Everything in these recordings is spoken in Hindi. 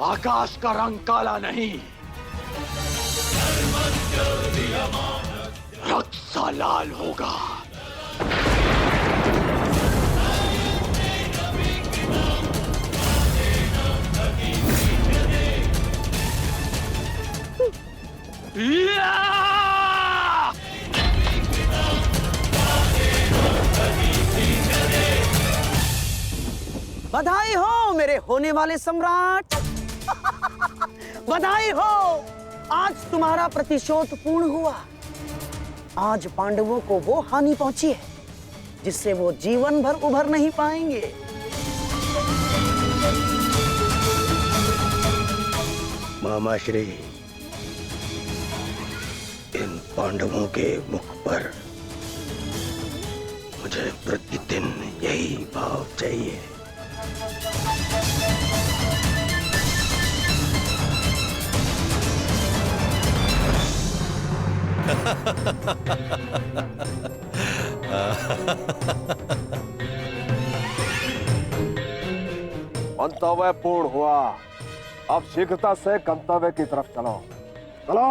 आकाश का रंग काला नहीं, रक्त सा लाल होगा। बधाई हो मेरे होने वाले सम्राट। बधाई हो, आज तुम्हारा प्रतिशोध पूर्ण हुआ। आज पांडवों को वो हानि पहुंची है जिससे वो जीवन भर उभर नहीं पाएंगे। मामाश्री, इन पांडवों के मुख पर मुझे प्रतिदिन यही भाव चाहिए। मंतव्य पूर्ण हुआ। अब शीघ्रता से गंतव्य की तरफ चलो। चलो।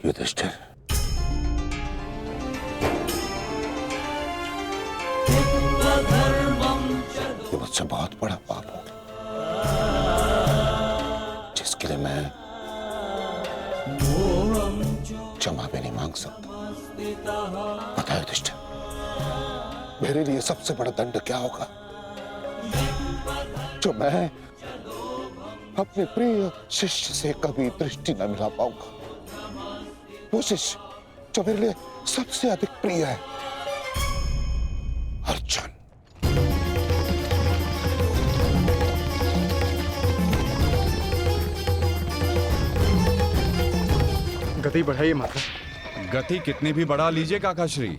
युधिष्ठिर, ये मुझसे बहुत बड़ा पाप हो जिसके लिए मैं क्षमा भी नहीं मांग सकता। पता है युधिष्ठिर, मेरे लिए सबसे बड़ा दंड क्या होगा? जो मैं अपने प्रिय शिष्य से कभी दृष्टि न मिला पाऊंगा। वो शिष्य जो मेरे लिए सबसे अधिक प्रिय है, अर्जुन। गति बढ़ाइए माता। गति कितनी भी बढ़ा लीजिए काकाश्री,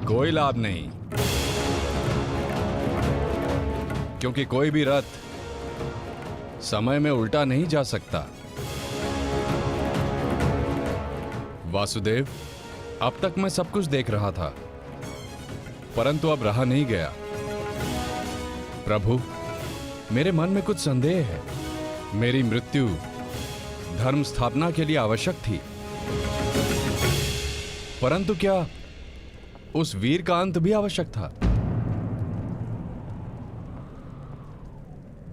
कोई लाभ नहीं, क्योंकि कोई भी रथ समय में उल्टा नहीं जा सकता। वासुदेव, अब तक मैं सब कुछ देख रहा था, परंतु अब रहा नहीं गया। प्रभु, मेरे मन में कुछ संदेह है। मेरी मृत्यु धर्म स्थापना के लिए आवश्यक थी, परंतु क्या उस वीर का अंत भी आवश्यक था?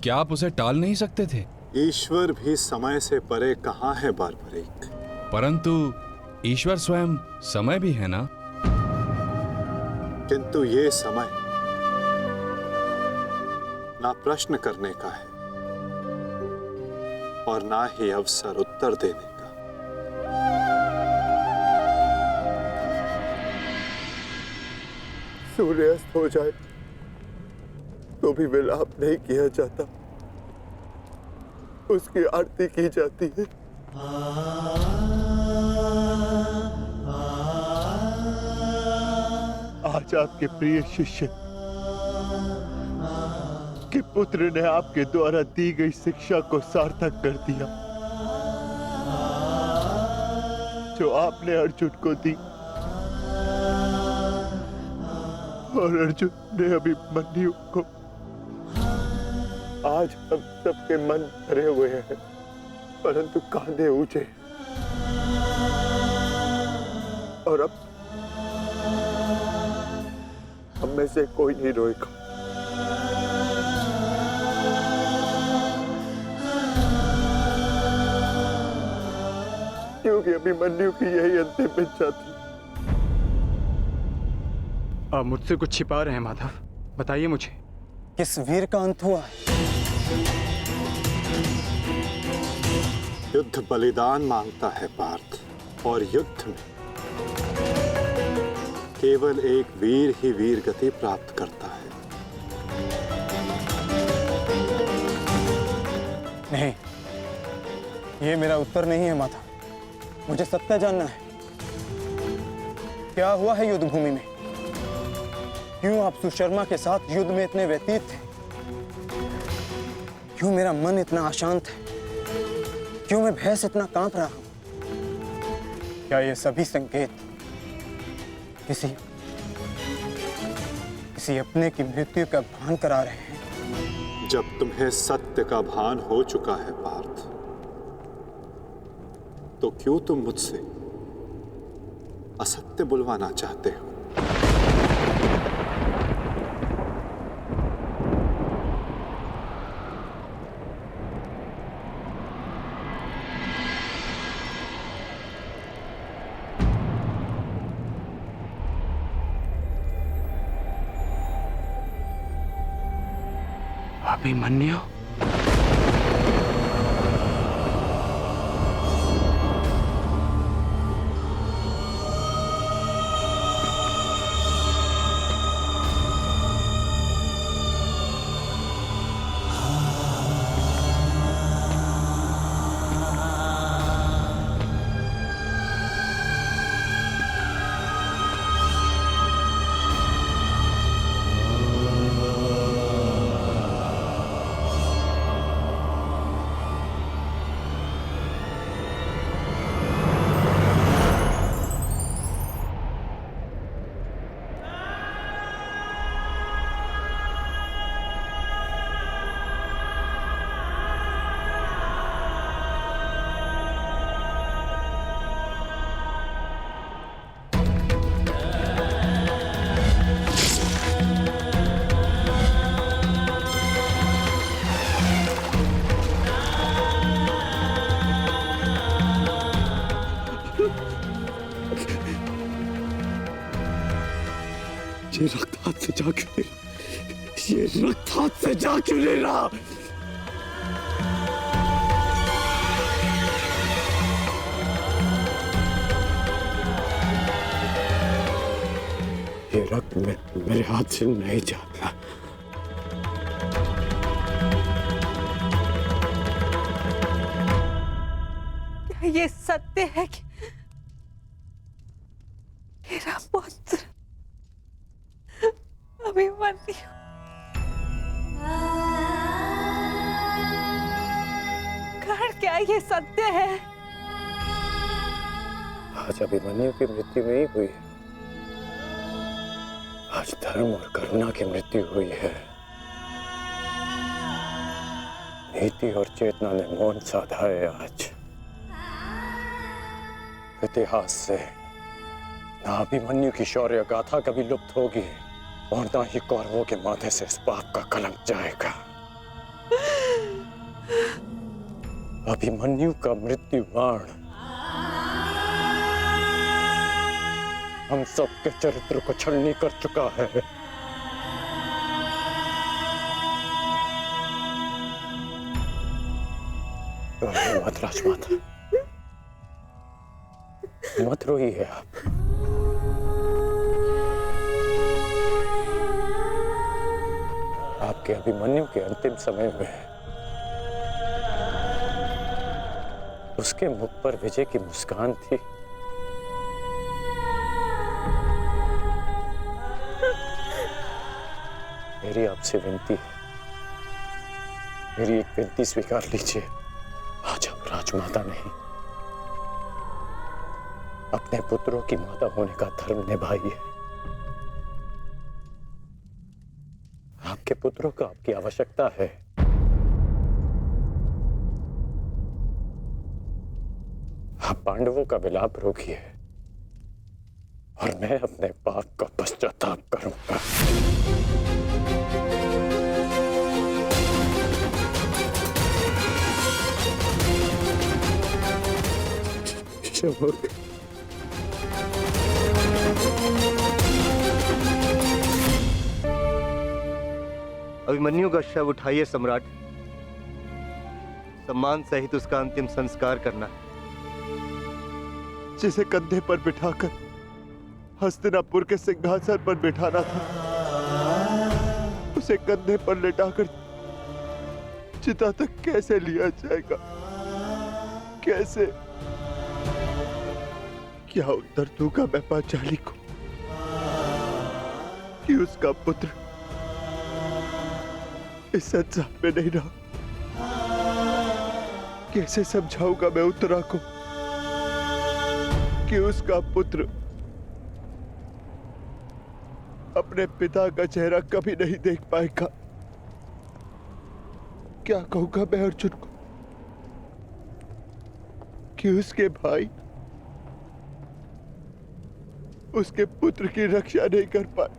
क्या आप उसे टाल नहीं सकते थे? ईश्वर भी समय से परे कहाँ है बारबरीक? परंतु ईश्वर स्वयं समय भी है ना? किंतु ये समय ना प्रश्न करने का है और ना ही अवसर उत्तर देने का। सूर्यास्त हो जाए तो भी विलाप नहीं किया जाता, उसकी आरती की जाती है। आज आपके प्रिय शिष्य के पुत्र ने आपके द्वारा दी गई शिक्षा को सार्थक कर दिया, जो आपने अर्जुन को दी, और अर्जुन ने अभिमन्यु को। आज हम सबके मन भरे हुए हैं, परंतु कांधे ऊंचे, और अब हम में से कोई नहीं रोएगा। क्योंकि अभिमन्यु की यही अंतिम इच्छा थी। आप मुझसे कुछ छिपा रहे हैं माधव, बताइए मुझे। किस वीर का अंत हुआ? युद्ध बलिदान मांगता है पार्थ, और युद्ध में केवल एक वीर ही वीर गति प्राप्त करता है। नहीं, ये मेरा उत्तर नहीं है माता। मुझे सत्य जानना है। क्या हुआ है युद्ध भूमि में? क्यों आप सुशर्मा के साथ युद्ध में इतने व्यतीत थे? क्यों मेरा मन इतना अशांत है? क्यों मैं भय से इतना कांप रहा हूं? क्या ये सभी संकेत किसी अपने की मृत्यु का भान करा रहे हैं? जब तुम्हें सत्य का भान हो चुका है पार्थ, तो क्यों तुम मुझसे असत्य बुलवाना चाहते हो? अभिमन्यु? ये रक्त हाथ से जा क्यों नहीं? ये रक्त हाथ से जा क्यों नहीं रहा? ये रक्त मेरे हाथ से नहीं जा रहा। क्या ये सत्य है कि मेरा पुत्र अभिमन्यु कर्ण, क्या ये सत्य है? आज अभिमन्यु की मृत्यु नहीं हुई है, आज धर्म और करुणा की मृत्यु हुई है। नीति और चेतना ने मौन साधा है। आज इतिहास से ना अभिमन्यु की शौर्य गाथा कभी लुप्त होगी और ना ही कौरवों के माथे से इस पाप का कलंक जाएगा। अभिमन्यु का मृत्यु बाण हम सबके चरित्र को छलनी कर चुका है। मत राजमाता, मत रोइए आप। आपके अभिमन्यु के अंतिम समय में उसके मुख पर विजय की मुस्कान थी। मेरी आपसे विनती है, मेरी एक विनती स्वीकार लीजिए। आज आप राजमाता नहीं, अपने पुत्रों की माता होने का धर्म निभाइए। आपके पुत्रों को आपकी आवश्यकता है। आप पांडवों का विलाप रोकिए और मैं अपने पाप का पश्चाताप करूंगा। शमुक, अभिमन्यु का शव उठाइए सम्राट। सम्मान सहित उसका अंतिम संस्कार करना है। जिसे कंधे पर बिठाकर हस्तिनापुर के सिंहासन पर बिठाना था, उसे कंधे पर लेटाकर चिता तक कैसे लिया जाएगा? कैसे? क्या उत्तर दूंगा मैं पांचाली को कि उसका पुत्र इस संसार में नहीं रहा? कैसे समझाऊंगा मैं उत्तरा को कि उसका पुत्र अपने पिता का चेहरा कभी नहीं देख पाएगा? क्या कहूंगा मैं अर्जुन को कि उसके भाई उसके पुत्र की रक्षा नहीं कर पाए?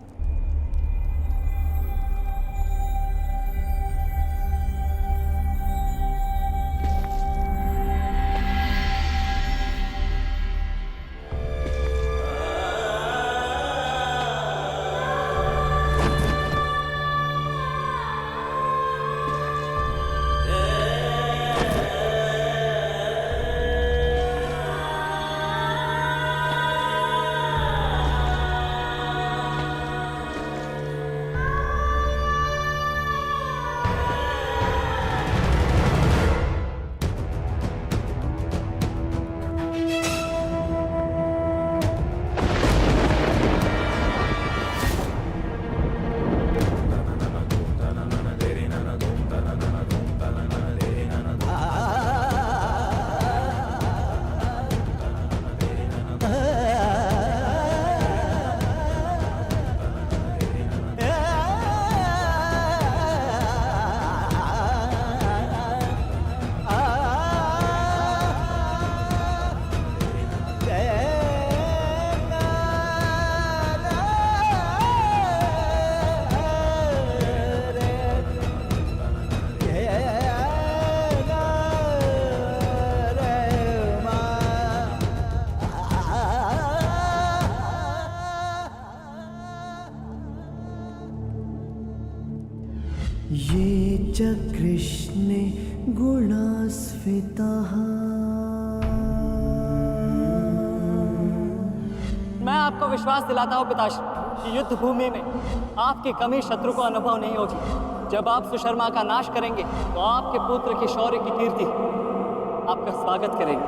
ये च कृष्णे गुणास्फितः। मैं आपको विश्वास दिलाता हूँ पिताश्री कि युद्ध भूमि में आपकी कमी शत्रु को अनुभव नहीं होगी। जब आप सुशर्मा का नाश करेंगे तो आपके पुत्र के शौर्य की कीर्ति आपका स्वागत करेंगे।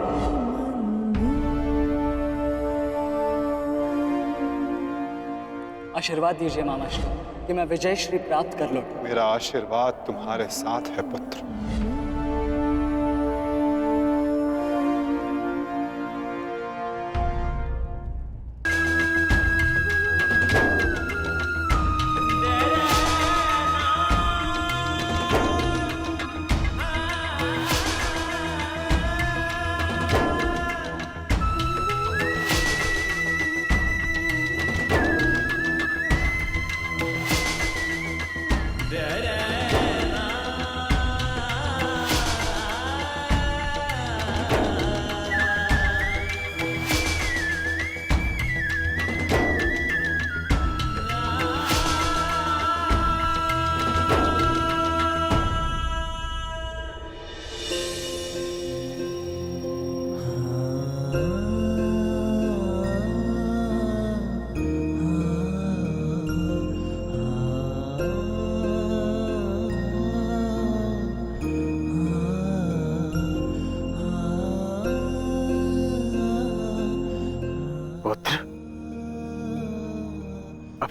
आशीर्वाद दीजिए मामाश्री कि मैं विजय श्री प्राप्त कर लूं। मेरा आशीर्वाद तुम्हारे साथ है पुत्र।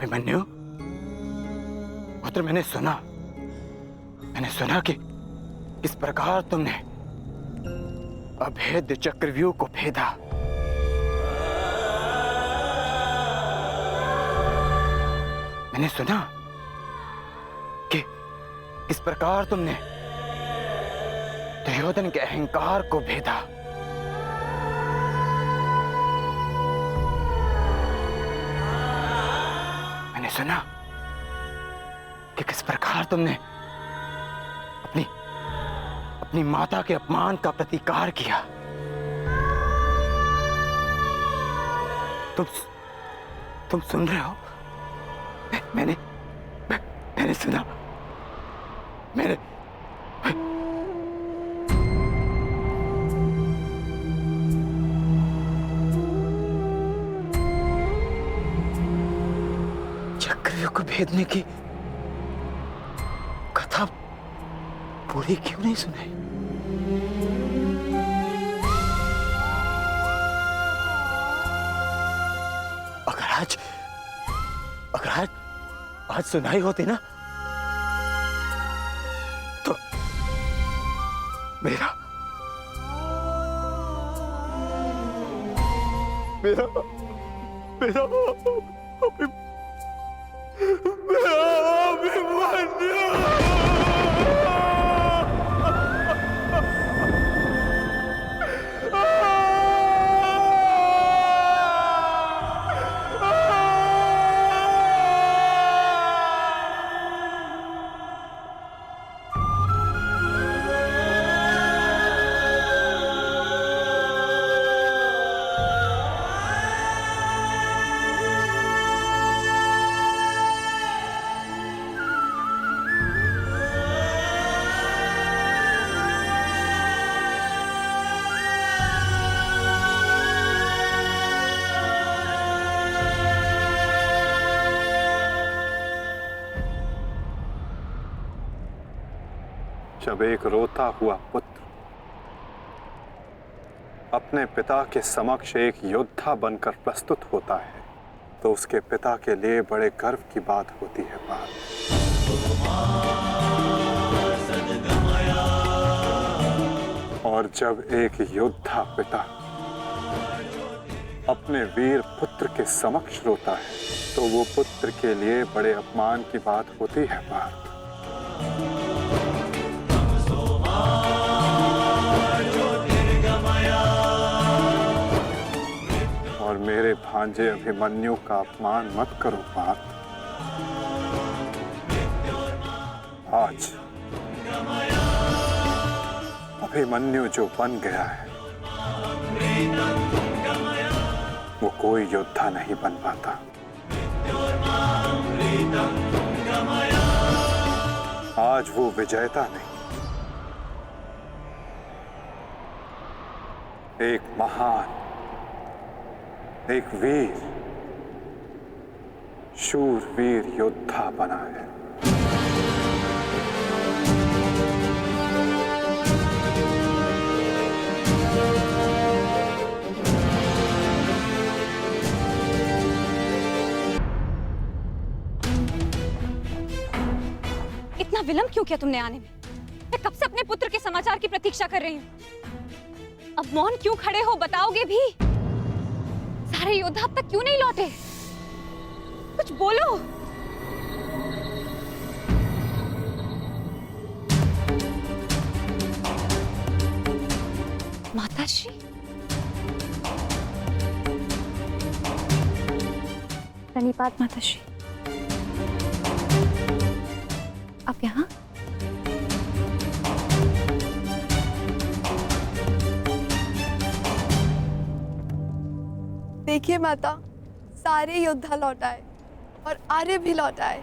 अभिमन्यु, पुत्र, मैंने सुना कि किस प्रकार तुमने अभेद्य चक्रव्यूह को भेदा। मैंने सुना कि किस प्रकार तुमने दुर्योधन के अहंकार को भेदा। मैंने सुना कि किस प्रकार तुमने अपनी माता के अपमान का प्रतिकार किया। तुम सुन रहे हो? मैंने सुना। मैंने चक्रव्यूह को भेदने की कथा पूरी क्यों नहीं सुनाई? अगर आज सुनाई होती ना, तो मेरा जब एक रोता हुआ पुत्र अपने पिता के समक्ष एक योद्धा बनकर प्रस्तुत होता है, तो उसके पिता के लिए बड़े गर्व की बात होती है। और जब एक योद्धा पिता अपने वीर पुत्र के समक्ष रोता है, तो वो पुत्र के लिए बड़े अपमान की बात होती है। और मेरे भांजे अभिमन्यु का अपमान मत करो पार्थ। आज अभिमन्यु जो बन गया है, वो कोई योद्धा नहीं बन पाता। आज वो विजेता नहीं, एक महान, एक वीर, शूरवीर योद्धा बना है। इतना विलंब क्यों किया तुमने आने में? मैं कब से अपने पुत्र के समाचार की प्रतीक्षा कर रही हूँ। अब मौन क्यों खड़े हो, बताओगे भी? सारे योद्धा अब तक क्यों नहीं लौटे? कुछ बोलो। माताश्री, प्रणिपात माताश्री। आप यहाँ? देखिए माता, सारे योद्धा लौट आए और आर्य भी लौट आए।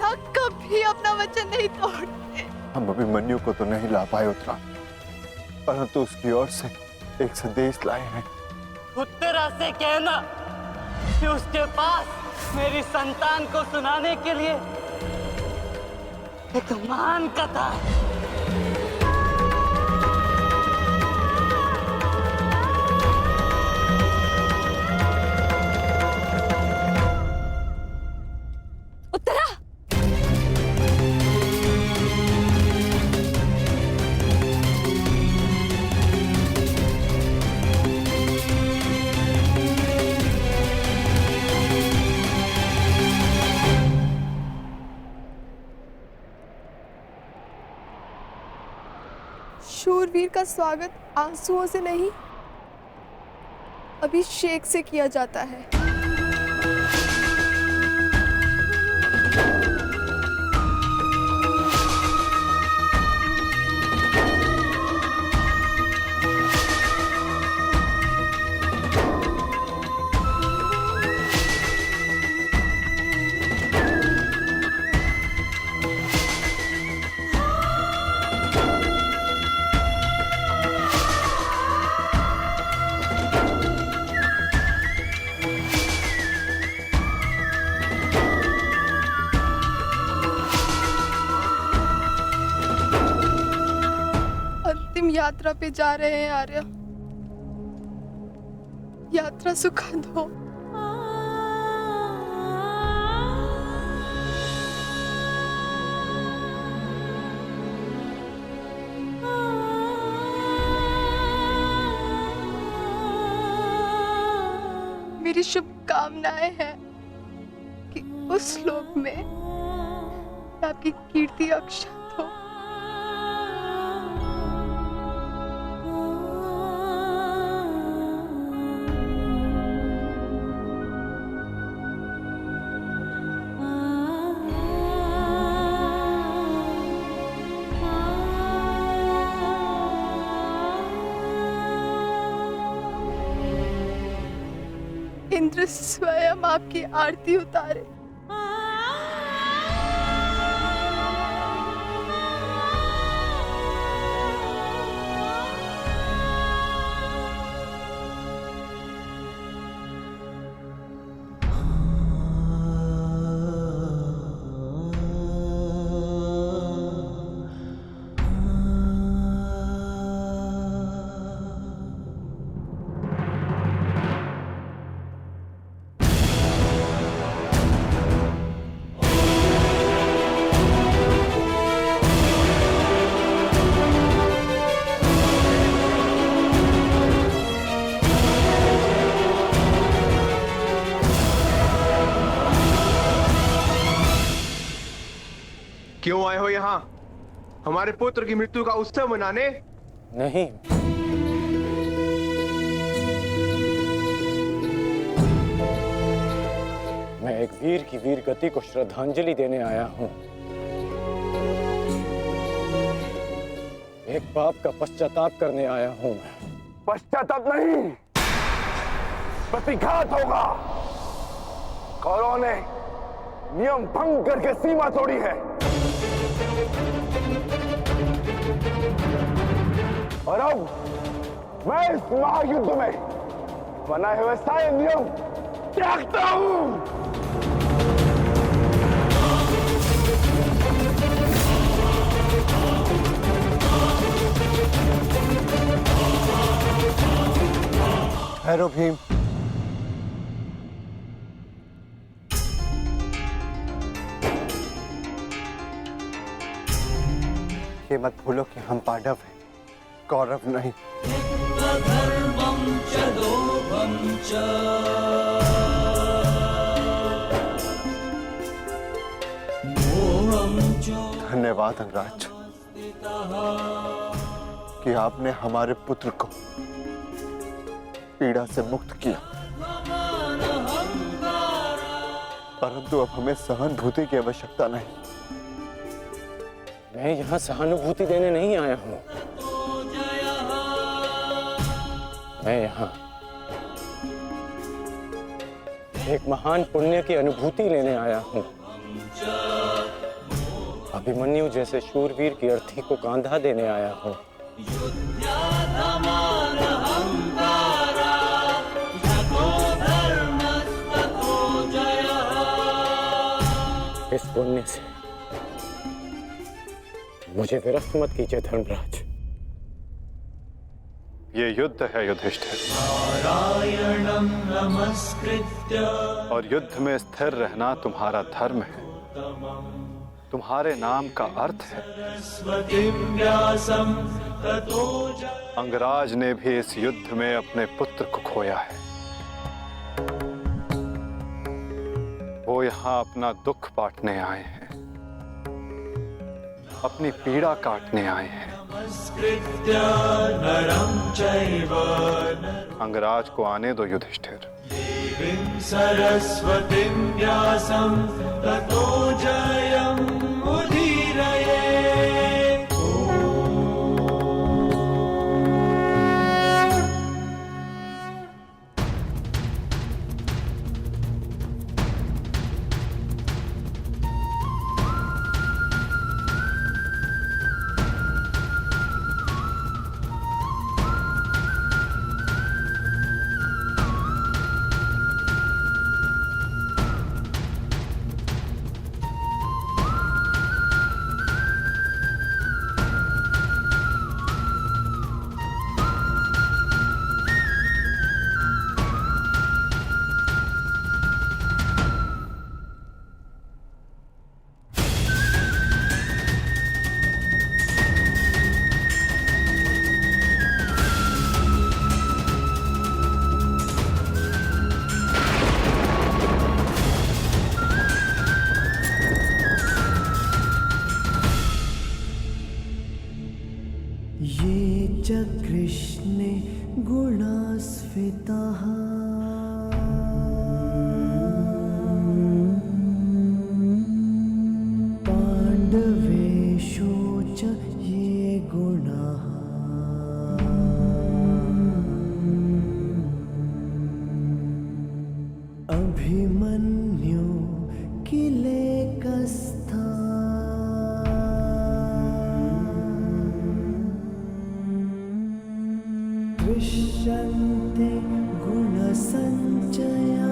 था कभी अपना वचन नहीं तोड़ते। हम अभिमन्यु को तो नहीं ला पाए उत्तरा, परंतु उसकी ओर से एक संदेश लाए हैं। उत्तरा से कहना कि उसके पास मेरी संतान को सुनाने के लिए एक महान कथा है। उत्तरा, शूरवीर का स्वागत आंसुओं से नहीं, अभिषेक से किया जाता है। अंतिम यात्रा पे जा रहे हैं आर्य। यात्रा सुखद हो। मेरी शुभकामनाएं हैं कि उस लोक में आपकी कीर्ति अक्षत हो। इंद्र स्वयं आपकी आरती उतारे। क्यों आए हो यहाँ? हमारे पुत्र की मृत्यु का उत्सव मनाने? नहीं, मैं एक वीर की वीर गति को श्रद्धांजलि देने आया हूँ। एक पाप का पश्चाताप करने आया हूँ मैं। पश्चाताप नहीं, प्रतिघात होगा। कौरवों ने नियम भंग करके सीमा तोड़ी है और अब मैं इस महायुद्ध में बनाए हुए सारे नियम त्यागता हूं। ठहरो भीम। ये मत भूलो कि हम पांडव हैं, कौरव नहीं। धन्यवाद अंगराज कि आपने हमारे पुत्र को पीड़ा से मुक्त किया, परंतु अब हमें सहानुभूति की आवश्यकता नहीं। मैं यहाँ सहानुभूति देने नहीं आया हूँ, मैं यहाँ एक महान पुण्य की अनुभूति लेने आया हूँ। अभिमन्यु जैसे शूरवीर की अर्थी को कांधा देने आया हूं। इस पुण्य से मुझे विरक्त मत कीजिए धर्मराज। ये युद्ध है युधिष्ठिर, और युद्ध में स्थिर रहना तुम्हारा धर्म है, तुम्हारे नाम का अर्थ है। अंगराज ने भी इस युद्ध में अपने पुत्र को खोया है। वो यहां अपना दुख बांटने आए हैं, अपनी पीड़ा काटने आए हैं। अंगराज को आने दो युधिष्ठिर। ये च कृष्णे गुणास्फिताः पाण्डवेषु च ये गुणाः अभिमन्यु किलेकस्था दृश्यन्ते गुणसञ्चयः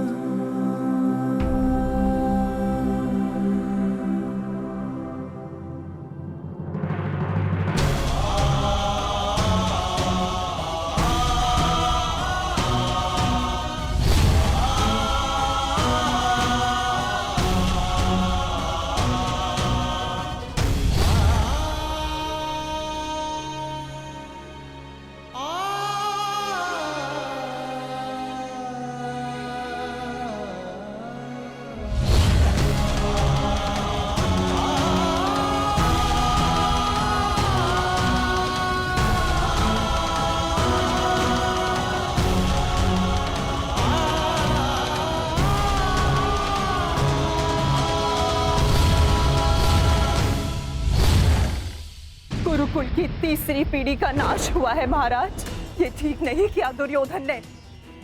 गुरुकुल की तीसरी पीढ़ी का नाश हुआ है महाराज। ये ठीक नहीं किया दुर्योधन ने।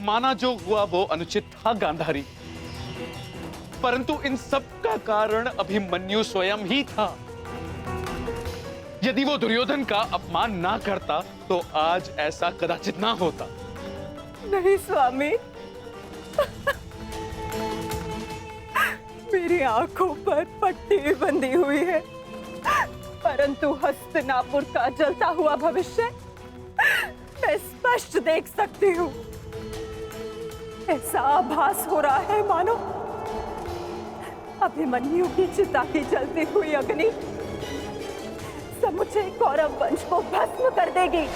माना जो हुआ वो अनुचित था गांधारी, परंतु इन सब का कारण अभिमन्यु स्वयं ही था। यदि वो दुर्योधन का अपमान ना करता तो आज ऐसा कदाचित ना होता। नहीं स्वामी, मेरी आंखों पर पट्टी बंधी हुई है, परंतु हस्तिनापुर का जलता हुआ भविष्य मैं स्पष्ट देख सकती हूँ। ऐसा आभास हो रहा है मानो अभिमन्यु की चिता की जलती हुई अग्नि समुचे कौरव वंश को भस्म कर देगी।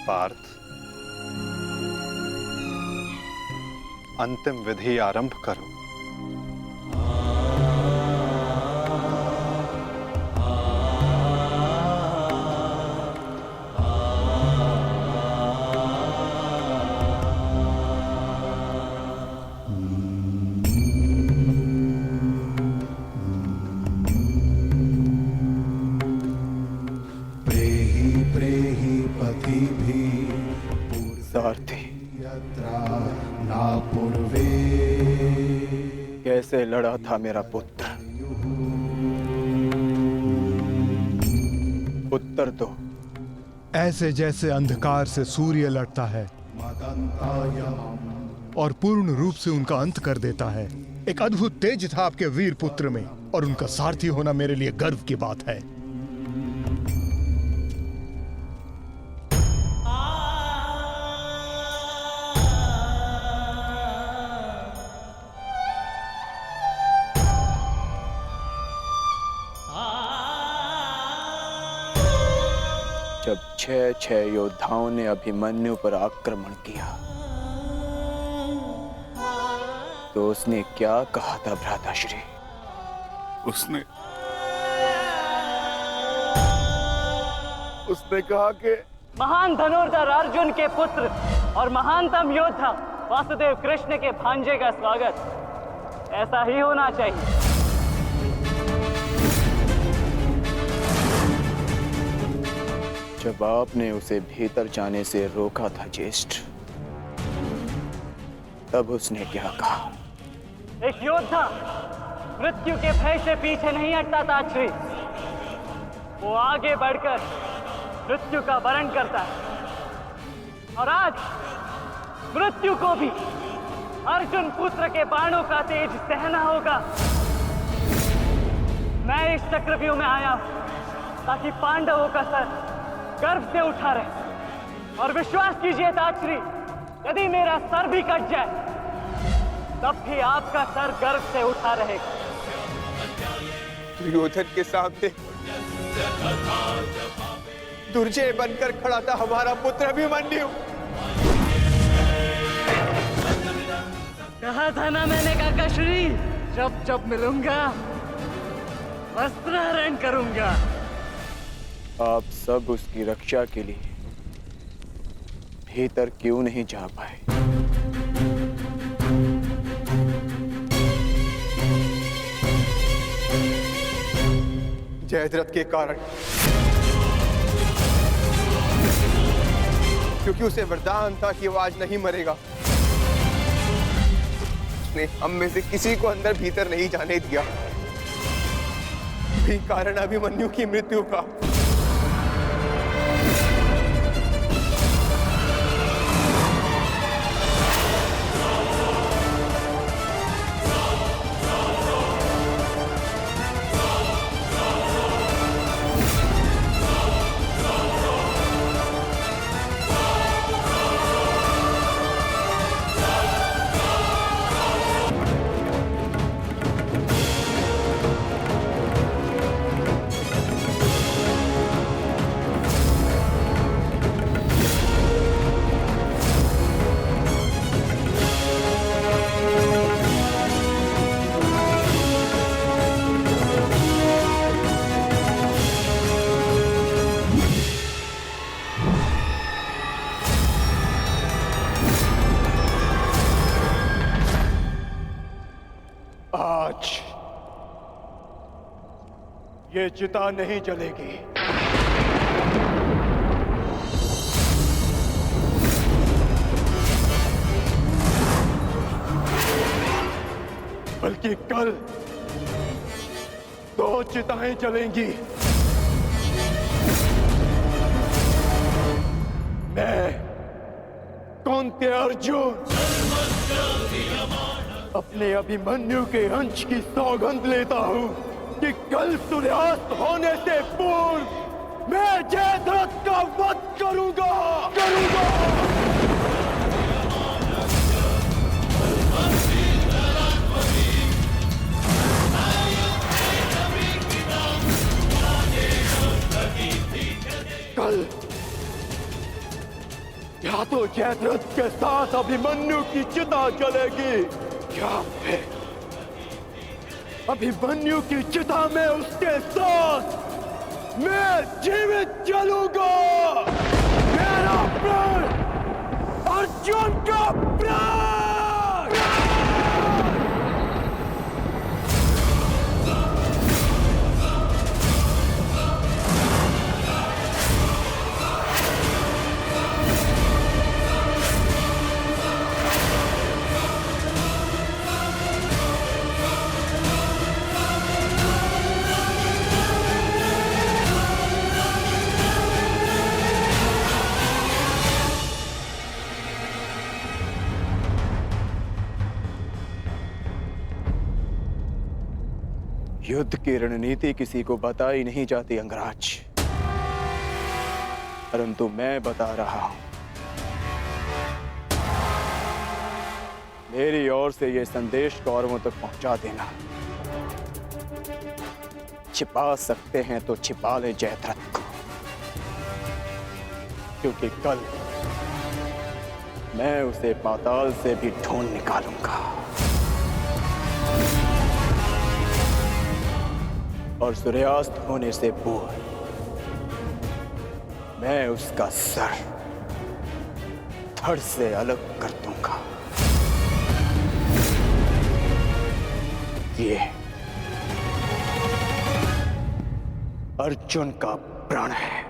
पार्थ, अंतिम विधि आरंभ करो। सारथी, कैसे लड़ा था मेरा पुत्र? उत्तर दो। ऐसे जैसे अंधकार से सूर्य लड़ता है और पूर्ण रूप से उनका अंत कर देता है। एक अद्भुत तेज था आपके वीर पुत्र में, और उनका सारथी होना मेरे लिए गर्व की बात है। जब 6 योद्धाओं ने अभिमन्यु पर आक्रमण किया तो उसने क्या कहा था भ्राताश्री? उसने कहा कि महान धनुर्धर अर्जुन के पुत्र और महानतम योद्धा वासुदेव कृष्ण के भांजे का स्वागत ऐसा ही होना चाहिए। जब आपने उसे भीतर जाने से रोका था ज्येष्ठ, तब उसने क्या कहा? एक योद्धा मृत्यु के भय से पीछे नहीं हटता ताक्षरी, वो आगे बढ़कर मृत्यु का वरण करता है। और आज मृत्यु को भी अर्जुन पुत्र के बाणों का तेज सहना होगा। मैं इस चक्रव्यूह में आया हूं ताकि पांडवों का सर गर्व से उठा रहे। और विश्वास कीजिए ताक्षरी, यदि मेरा सर भी कट जाए तब भी आपका सर गर्व से उठा रहेगा। दुर्योधन के सामने दुर्जय बनकर खड़ा था हमारा पुत्र अभिमन्यु। कहा था ना मैंने काकाश्री, जब जब मिलूंगा वस्त्रहरण करूंगा। आप सब उसकी रक्षा के लिए भीतर क्यों नहीं जा पाए? जयद्रथ के कारण, क्योंकि उसे वरदान था कि वो आज नहीं मरेगा। उसने हम में से किसी को अंदर भीतर नहीं जाने दिया। यही कारण अभिमन्यु की मृत्यु का। आज ये चिता नहीं जलेगी। बल्कि कल 2 चिताएं जलेंगी। मैं कौन्तेय अर्जुन अपने अभिमन्यु के अंश की सौगंध लेता हूं कि कल सूर्यास्त होने से पूर्व मैं जयद्रथ का वध करूंगा। या तो जयद्रथ के साथ अभिमन्यु की चिता जलेगी या फिर अभिमन्यु की चिता में उसके साथ मैं जीवित जलूंगा। मेरा प्राण अर्जुन का प्राण। युद्ध की रणनीति किसी को बताई नहीं जाती अंगराज, परंतु मैं बता रहा हूं। मेरी ओर से यह संदेश कौरवों तक पहुंचा देना। छिपा सकते हैं तो छिपा ले जयद्रथ को, क्योंकि कल मैं उसे पाताल से भी ढूंढ निकालूंगा और सूर्यास्त होने से पूर्व मैं उसका सर धड़ से अलग कर दूंगा। ये अर्जुन का प्रण है।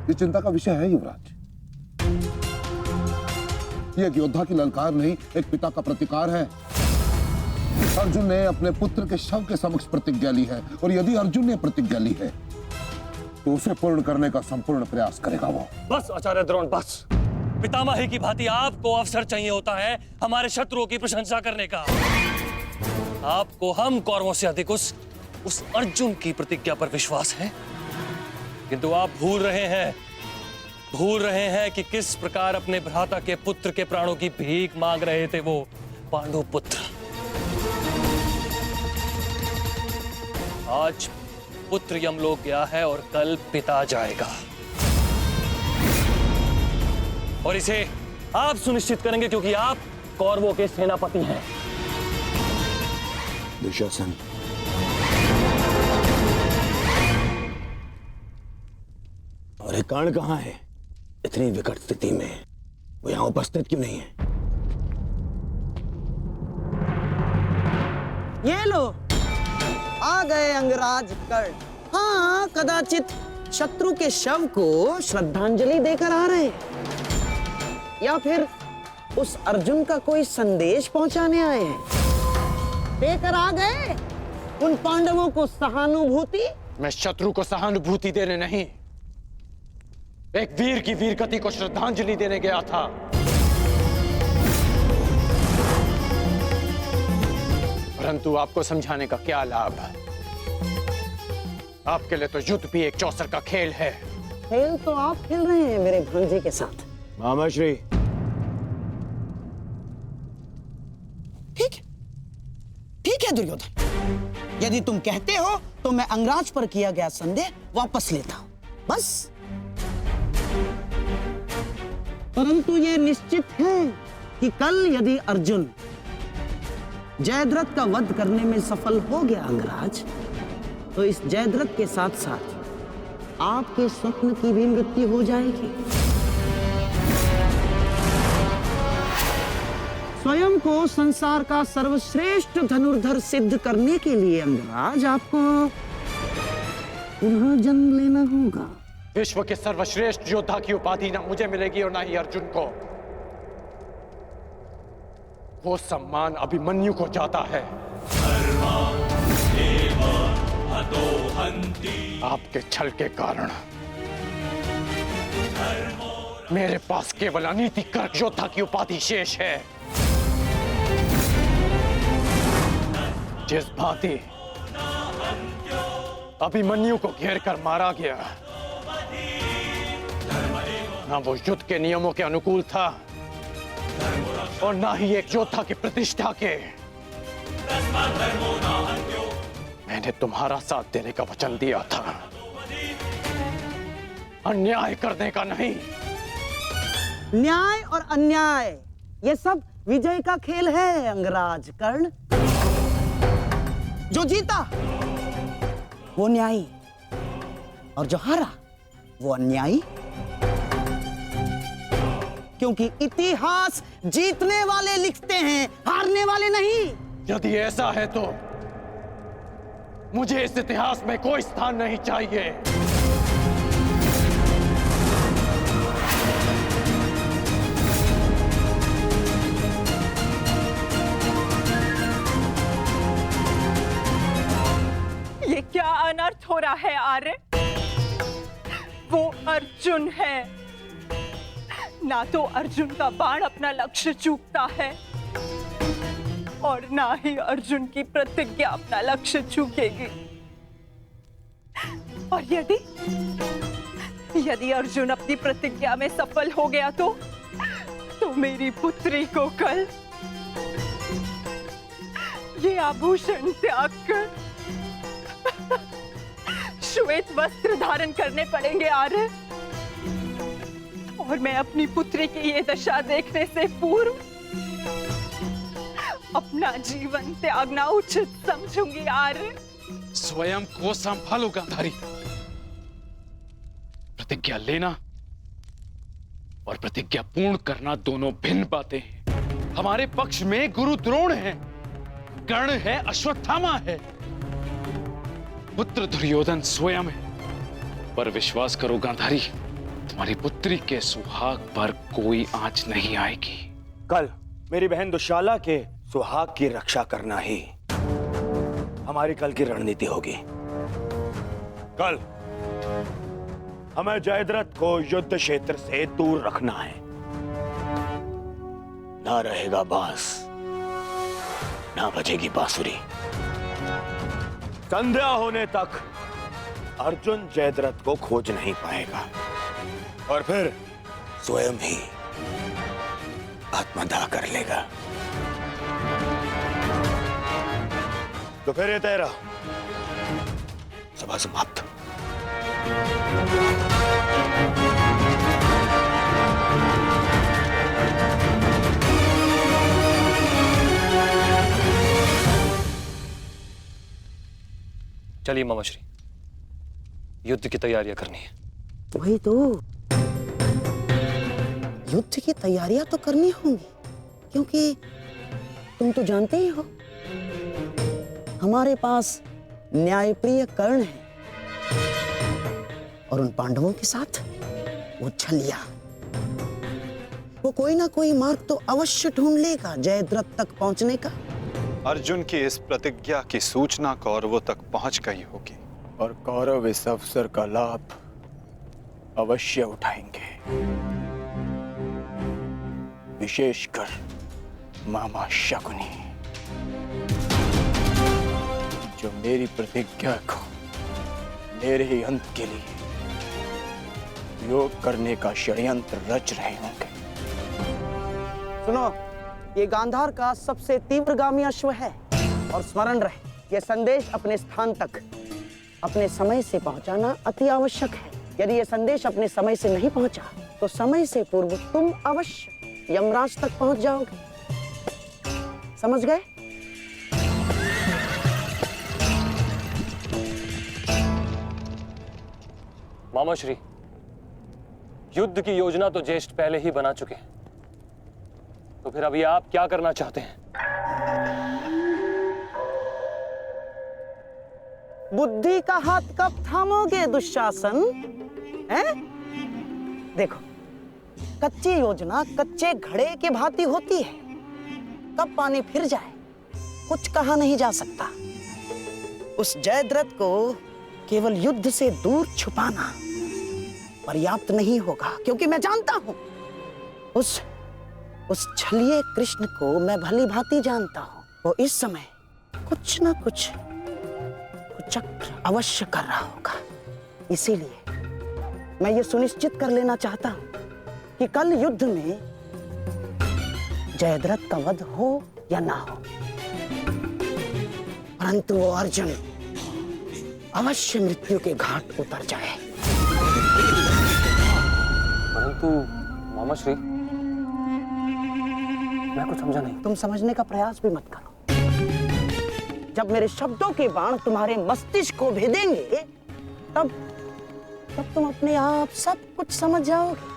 ये चिंता का विषय है युवराज। ये एक योद्धा की ललकार नहीं, एक पिता का प्रतिकार है। अर्जुन ने अपने पुत्र के शव के समक्ष प्रतिज्ञा ली है, और यदि अर्जुन ने प्रतिज्ञा ली है तो उसे पूर्ण करने का संपूर्ण प्रयास करेगा वो। बस आचार्य द्रोण, बस। पितामही की भांति आपको अवसर चाहिए होता है हमारे शत्रुओं की प्रशंसा करने का। आपको हम कौरवों से अधिक उस अर्जुन की प्रतिज्ञा पर विश्वास है, किंतु आप भूल रहे हैं कि किस प्रकार अपने भ्राता के पुत्र के प्राणों की भीख मांग रहे थे वो पांडु पुत्र। आज पुत्र यमलोक गया है और कल पिता जाएगा, और इसे आप सुनिश्चित करेंगे क्योंकि आप कौरवों के सेनापति हैं। दुशासन, और एक कर्ण कहां है? इतनी विकट स्थिति में वो यहां उपस्थित क्यों नहीं है? ये लो, आ गए अंगराज कर्ण। हाँ, कदाचित शत्रु के शव को श्रद्धांजलि देकर आ रहे, या फिर उस अर्जुन का कोई संदेश पहुंचाने आए हैं। देकर आ गए उन पांडवों को सहानुभूति। मैं शत्रु को सहानुभूति देने नहीं, एक वीर की वीरगति को श्रद्धांजलि देने गया था। परंतु आपको समझाने का क्या लाभ? आपके लिए तो युद्ध भी एक चौसर का खेल है। खेल तो आप खेल रहे हैं मेरे भांजे के साथ। मामाश्री, ठीक है दुर्योधन, यदि तुम कहते हो तो मैं अंगराज पर किया गया संदेह वापस लेता हूं, बस। परंतु यह निश्चित है कि कल यदि अर्जुन जयद्रथ का वध करने में सफल हो गया अंगराज, तो इस जयद्रथ के साथ साथ आपके स्वप्न की भी मृत्यु हो जाएगी। स्वयं को संसार का सर्वश्रेष्ठ धनुर्धर सिद्ध करने के लिए अंगराज आपको पुनः जन्म लेना होगा। विश्व के सर्वश्रेष्ठ योद्धा की उपाधि ना मुझे मिलेगी और ना ही अर्जुन को। वो सम्मान अभिमन्यु को जाता है। आपके छल के कारण मेरे पास केवल अनीतिकर योद्धा की उपाधि शेष है। जिस भांति अभिमन्यु को घेर कर मारा गया, ना वो युद्ध के नियमों के अनुकूल था और ना ही एक योद्धा की प्रतिष्ठा के। मैंने तुम्हारा साथ देने का वचन दिया था, अन्याय करने का नहीं। न्याय और अन्याय ये सब विजय का खेल है अंगराज कर्ण। जो जीता वो न्यायी और जो हारा वो अन्यायी। क्योंकि इतिहास जीतने वाले लिखते हैं, हारने वाले नहीं। यदि ऐसा है तो मुझे इस इतिहास में कोई स्थान नहीं चाहिए। ये क्या अनर्थ हो रहा है आर्य? वो अर्जुन है, ना तो अर्जुन का बाण अपना लक्ष्य चूकता है और ना ही अर्जुन की प्रतिज्ञा अपना लक्ष्य चूकेगी। और यदि अर्जुन अपनी प्रतिज्ञा में सफल हो गया तो मेरी पुत्री को कल ये आभूषण त्याग कर श्वेत वस्त्र धारण करने पड़ेंगे आर्य। और मैं अपनी पुत्री की ये दशा देखने से पूर्व अपना जीवन त्यागना उचित समझूंगी आर्य। स्वयं को संभालो गांधारी। प्रतिज्ञा लेना और प्रतिज्ञा पूर्ण करना दोनों भिन्न बातें हैं। हमारे पक्ष में गुरु द्रोण है, कर्ण है, अश्वत्थामा है, पुत्र दुर्योधन स्वयं है। पर विश्वास करो गांधारी, तुम्हारी पुत्री के सुहाग पर कोई आंच नहीं आएगी। कल मेरी बहन दुशाला के सुहाग की रक्षा करना ही हमारी कल की रणनीति होगी। कल हमें जयद्रथ को युद्ध क्षेत्र से दूर रखना है। ना रहेगा बांस, ना बजेगी बांसुरी। संध्या होने तक अर्जुन जयद्रथ को खोज नहीं पाएगा और फिर स्वयं ही आत्मदाह कर लेगा। तो फिर ये तेरा सभा समाप्त। चलिए मामाश्री, युद्ध की तैयारियां करनी है। वही तो, युद्ध की तैयारियां तो करनी होंगी, क्योंकि तुम तो जानते ही हो हमारे पास न्यायप्रिय कर्ण है और उन पांडवों के साथ वो छलिया। वो कोई ना कोई मार्ग तो अवश्य ढूंढ लेगा जयद्रथ तक पहुंचने का। अर्जुन की इस प्रतिज्ञा की सूचना कौरवों तक पहुंच गई होगी और कौरव इस अवसर का लाभ अवश्य उठाएंगे, विशेषकर मामा शकुनी, जो मेरी प्रतिज्ञा को मेरे ही अंत के लिए योग करने का षड्यंत्र रच रहे होंगे। सुनो, ये गांधार का सबसे तीव्रगामी अश्व है और स्मरण रहे, ये संदेश अपने स्थान तक अपने समय से पहुंचाना अति आवश्यक है। यदि ये संदेश अपने समय से नहीं पहुंचा तो समय से पूर्व तुम अवश्य यमराज तक पहुंच जाओगे। समझ गए? मामाश्री, युद्ध की योजना तो ज्येष्ठ पहले ही बना चुके हैं, तो फिर अभी आप क्या करना चाहते हैं? बुद्धि का हाथ कब थामोगे दुशासन? हैं? देखो, कच्ची योजना कच्चे घड़े के भांति होती है, कब पानी फिर जाए कुछ कहा नहीं जा सकता। उस जयद्रथ को केवल युद्ध से दूर छुपाना पर्याप्त नहीं होगा, क्योंकि मैं जानता हूं उस छलिए कृष्ण को मैं भली भांति जानता हूं। वो इस समय कुछ ना कुछ कुचक्र अवश्य कर रहा होगा। इसीलिए मैं ये सुनिश्चित कर लेना चाहता हूं कि कल युद्ध में जयद्रथ का वध हो या ना हो, परंतु वो अर्जुन अवश्य मृत्यु के घाट उतर जाए। परंतु मामा श्री, मैं कुछ समझा नहीं। तुम समझने का प्रयास भी मत करो। जब मेरे शब्दों के बाण तुम्हारे मस्तिष्क को भेदेंगे, तब तुम अपने आप सब कुछ समझ जाओगे।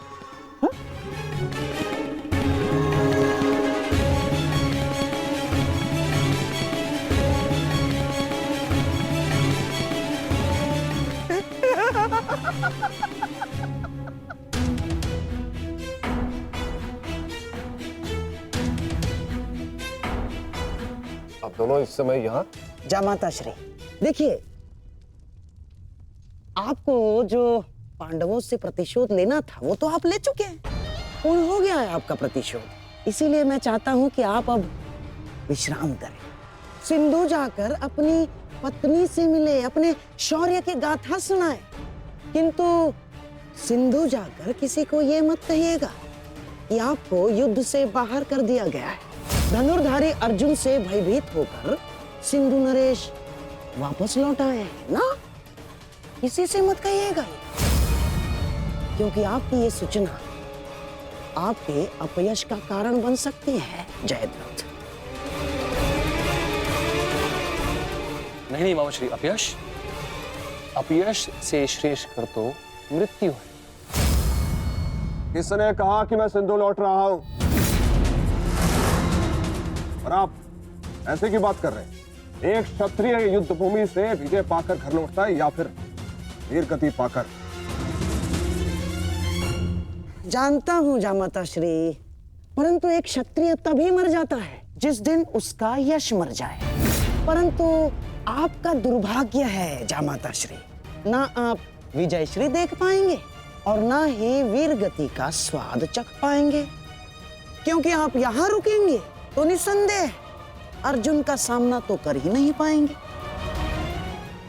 आप दोनों इस समय यहाँ? जामाता श्री, देखिए, आपको जो पांडवों से प्रतिशोध लेना था वो तो आप ले चुके हैं, पूर्ण हो गया है आपका प्रतिशोध। इसीलिए मैं चाहता हूं कि आप अब विश्राम करें, सिंधु जाकर अपनी पत्नी से मिले, अपने शौर्य की गाथा सुनाए। किंतु सिंधु जाकर किसी को ये मत कहिएगा कि आपको युद्ध से बाहर कर दिया गया है। धनुर्धारी अर्जुन से भयभीत होकर सिंधु नरेश वापस लौट आए हैं ना, किसी से मत कहिएगा, क्योंकि आपकी ये सूचना आपके अपयश का कारण बन सकती है जयद्रथ। नहीं मामा श्री, अपयश से श्रेष्ठ कर तो मृत्यु है। किसने कहा कि मैं सिंधु लौट रहा हूं? और आप ऐसे की बात कर रहे हैं? एक क्षत्रिय युद्ध भूमि से विजय पाकर घर लौटता है या फिर वीर गति पाकर? जानता हूं जामाता श्री, परंतु एक क्षत्रिय तभी मर जाता है जिस दिन उसका यश मर जाए। परंतु आपका दुर्भाग्य है जामाता श्री, ना आप विजय श्री देख पाएंगे और ना ही वीर गति का स्वाद चख पाएंगे, क्योंकि आप यहाँ रुकेंगे तो निसंदेह अर्जुन का सामना तो कर ही नहीं पाएंगे।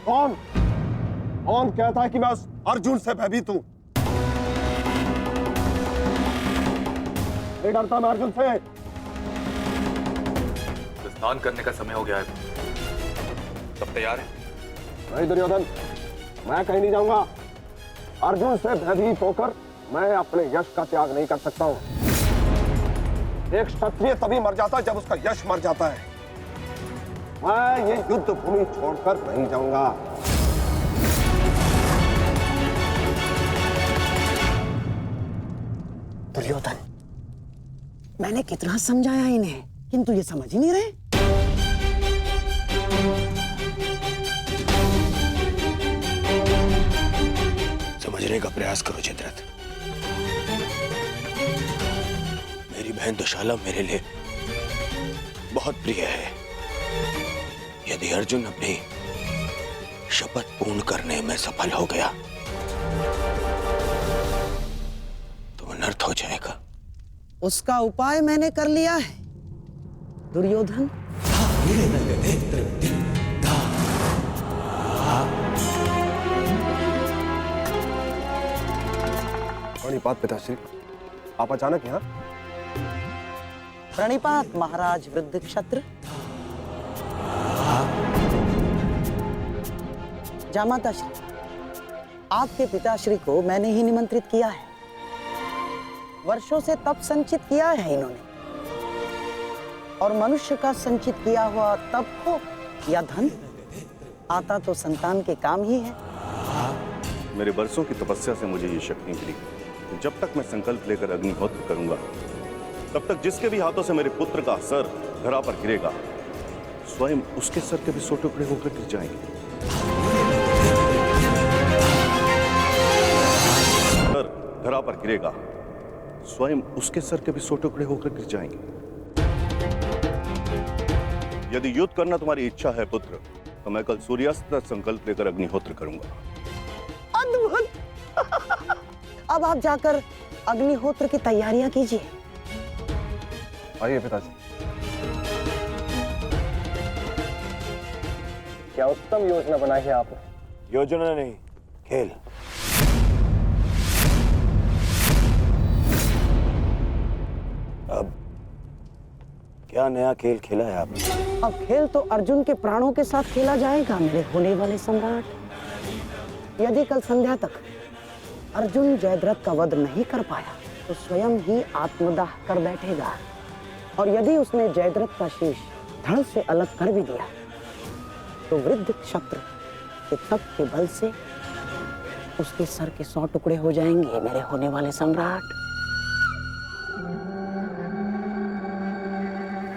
कौन कहता है कि मैं उस अर्जुन से भयभीत हूं? नहीं डरता मैं अर्जुन से। स्नान करने का समय हो गया है, सब तैयार है? नहीं दुर्योधन, मैं कहीं नहीं जाऊंगा। अर्जुन से भयभीत होकर मैं अपने यश का त्याग नहीं कर सकता हूं। एक क्षत्रिय तभी मर जाता है जब उसका यश मर जाता है। मैं ये युद्ध भूमि छोड़कर नहीं जाऊंगा। दुर्योधन, मैंने कितना समझाया इन्हें, किंतु ये समझ ही नहीं रहे। समझने का प्रयास करो जयद्रथ। मेरी बहन दुशाला मेरे लिए बहुत प्रिय है। यदि अर्जुन अपनी शपथ पूर्ण करने में सफल हो गया तो अनर्थ हो जाएगा। उसका उपाय मैंने कर लिया है दुर्योधन। प्रणिपात पिताश्री, आप अचानक यहाँ? प्रणिपात महाराज वृद्ध क्षत्र। जामाता श्री, आपके पिताश्री को मैंने ही निमंत्रित किया है। वर्षों से तप संचित किया है इन्होंने, और मनुष्य का संचित किया हुआ तप हो या धन, आता तो संतान के काम ही है। मेरे वर्षों की तपस्या से मुझे ये शक्ति मिली। जब तक मैं संकल्प लेकर अग्निहोत्र करूंगा, तब तक जिसके भी हाथों से मेरे पुत्र का सर धरा पर गिरेगा, स्वयं उसके सर के भी 100 टुकड़े होकर गिर जाएंगे। सर धरा पर गिरेगा, स्वयं उसके सर के भी 100 टुकड़े होकर गिर जाएंगे। यदि युद्ध करना तुम्हारी इच्छा है पुत्र, तो मैं कल सूर्यास्त तक संकल्प लेकर अग्निहोत्र करूंगा। अद्भुत। अब आप जाकर अग्निहोत्र की तैयारियां कीजिए। आइए पिताजी। क्या उत्तम योजना बनाई है आपने। योजना नहीं, खेल। क्या नया खेल खेला है आपने? अब खेल तो अर्जुन के प्राणों के साथ खेला जाएगा मेरे होने वाले सम्राट। यदि कल संध्या तक अर्जुन जयद्रथ का वध नहीं कर पाया तो स्वयं ही आत्मदाह कर बैठेगा, और यदि उसने जयद्रथ का शीश धड़ से अलग कर भी दिया तो वृद्ध क्षत्र के तप के बल से उसके सर के 100 टुकड़े हो जाएंगे मेरे होने वाले सम्राट।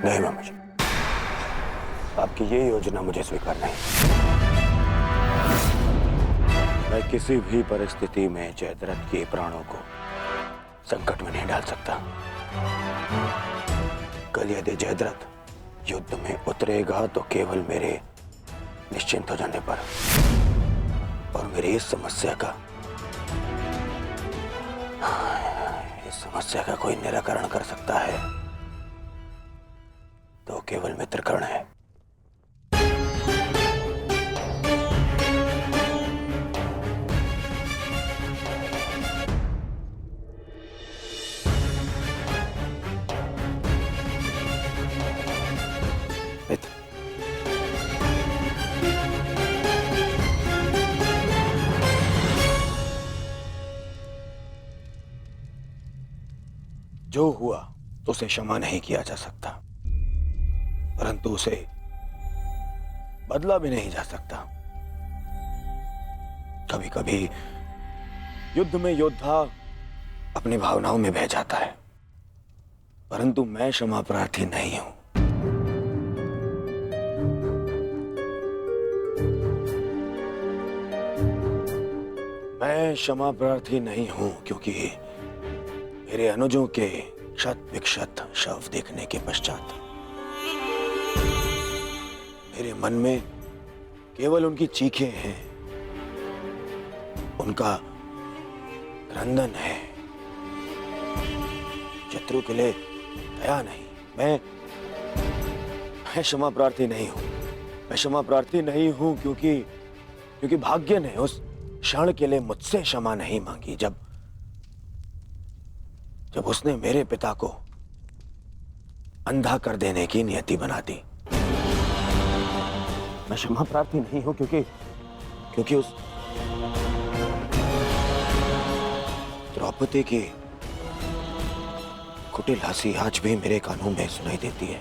नहीं मामा जी, आपकी ये योजना मुझे स्वीकार नहीं। मैं किसी भी परिस्थिति में जयद्रथ के प्राणों को संकट में नहीं डाल सकता। कल यदि जयद्रथ युद्ध में उतरेगा तो केवल मेरे निश्चिंत हो जाने पर, और मेरी इस समस्या का कोई निराकरण कर सकता है तो केवल मित्रकर्ण है। जो हुआ उसे क्षमा नहीं किया जा सकता, परंतु उसे बदला भी नहीं जा सकता। कभी कभी युद्ध में योद्धा अपनी भावनाओं में बह जाता है, परंतु मैं क्षमा प्रार्थी नहीं हूं। मैं क्षमा प्रार्थी नहीं हूं क्योंकि मेरे अनुजों के शत विक्षत शव देखने के पश्चात मेरे मन में केवल उनकी चीखें हैं, उनका क्रंदन है। शत्रु के लिए दया नहीं। मैं क्षमा प्रार्थी नहीं हूं। मैं क्षमा प्रार्थी नहीं हूं क्योंकि भाग्य ने उस क्षण के लिए मुझसे क्षमा नहीं मांगी जब उसने मेरे पिता को अंधा कर देने की नियति बना दी। मैं क्षमा प्रार्थी नहीं हूं क्योंकि उस द्रौपदी की कुटिल हंसी आज भी मेरे कानों में सुनाई देती है।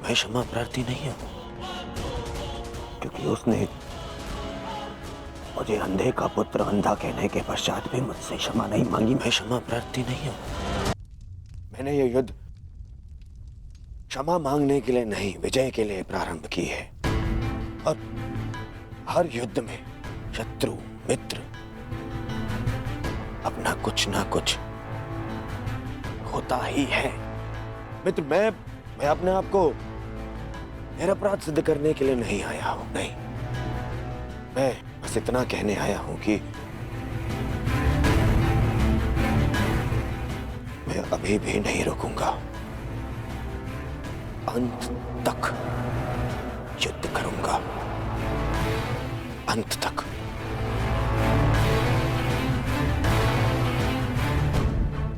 मैं क्षमा प्रार्थी नहीं हूं क्योंकि उसने मुझे अंधे का पुत्र अंधा कहने के पश्चात भी मुझसे क्षमा नहीं मांगी। मैं क्षमा प्रार्थी नहीं हूं। मैंने ये युद्ध क्षमा मांगने के लिए नहीं, विजय के लिए प्रारंभ की है, और हर युद्ध में शत्रु मित्र अपना कुछ ना कुछ होता ही है। मित्र, मैं अपने आप को निरपराध सिद्ध करने के लिए नहीं आया हूं। नहीं, मैं बस इतना कहने आया हूं कि मैं अभी भी नहीं रुकूंगा। अंत तक युद्ध करूंगा, अंत तक।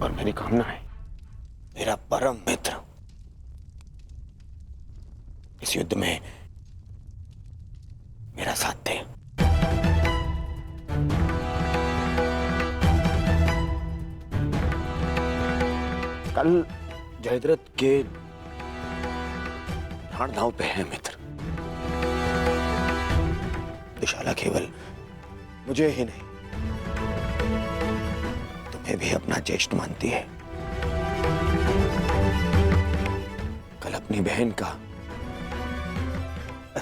और मेरी कामना है मेरा परम मित्र इस युद्ध में मेरा साथ दे। कल जयद्रथ के प्राण दांव पे है मित्र। दुशाला केवल मुझे ही नहीं, तुम्हें भी अपना ज्येष्ठ मानती है। कल अपनी बहन का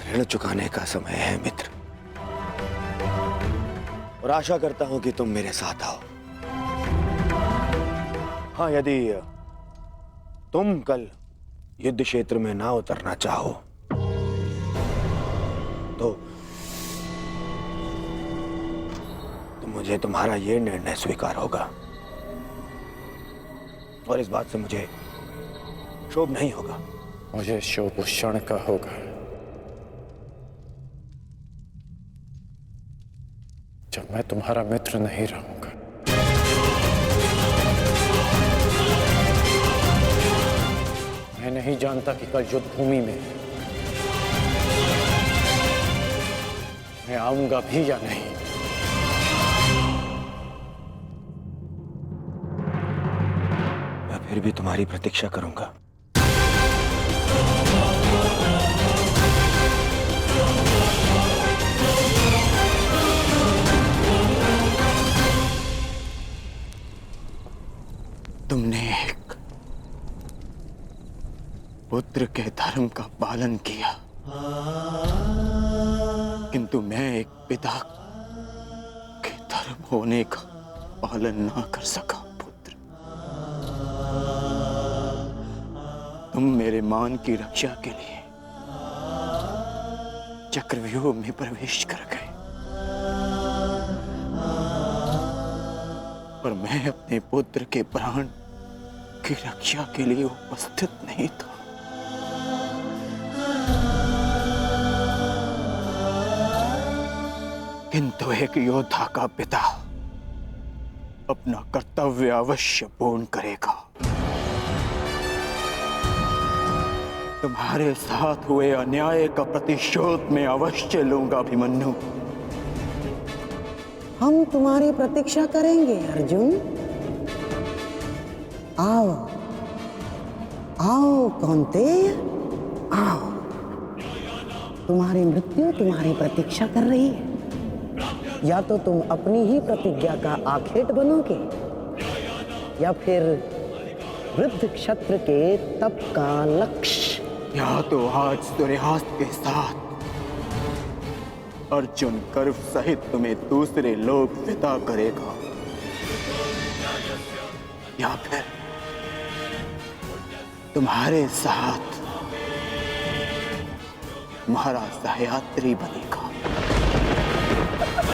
ऋण चुकाने का समय है मित्र, और आशा करता हूं कि तुम मेरे साथ आओ। हाँ, यदि तुम कल युद्ध क्षेत्र में ना उतरना चाहो तो मुझे तुम्हारा यह निर्णय स्वीकार होगा, और इस बात से मुझे शोभ नहीं होगा। मुझे शोभ उस क्षण का होगा जब मैं तुम्हारा मित्र नहीं रहूंगा। मैं नहीं जानता कि कल युद्ध भूमि में मैं आऊंगा भी या नहीं। मैं फिर भी तुम्हारी प्रतीक्षा करूंगा। तुमने एक पुत्र के धर्म का पालन किया, किंतु मैं एक पिता के धर्म होने का पालन ना कर सका। पुत्र, तुम मेरे मान की रक्षा के लिए चक्रव्यूह में प्रवेश कर गए, पर मैं अपने पुत्र के प्राण की रक्षा के लिए उपस्थित नहीं था। किंतु एक योद्धा का पिता अपना कर्तव्य अवश्य पूर्ण करेगा। तुम्हारे साथ हुए अन्याय का प्रतिशोध मैं अवश्य लूंगा अभिमन्यु। हम तुम्हारी प्रतीक्षा करेंगे अर्जुन। आओ आओ कौन्तेय, आओ। तुम्हारी मृत्यु तुम्हारी प्रतीक्षा कर रही है। या तो तुम अपनी ही प्रतिज्ञा का आखेट बनोगे, या फिर वृद्ध क्षत्र के तप का लक्ष्य। या तो आज सूर्यास्त के साथ अर्जुन गर्व सहित तुम्हें दूसरे लोक विदा करेगा, या फिर तुम्हारे साथ तुम्हारा सहयात्री बनेगा।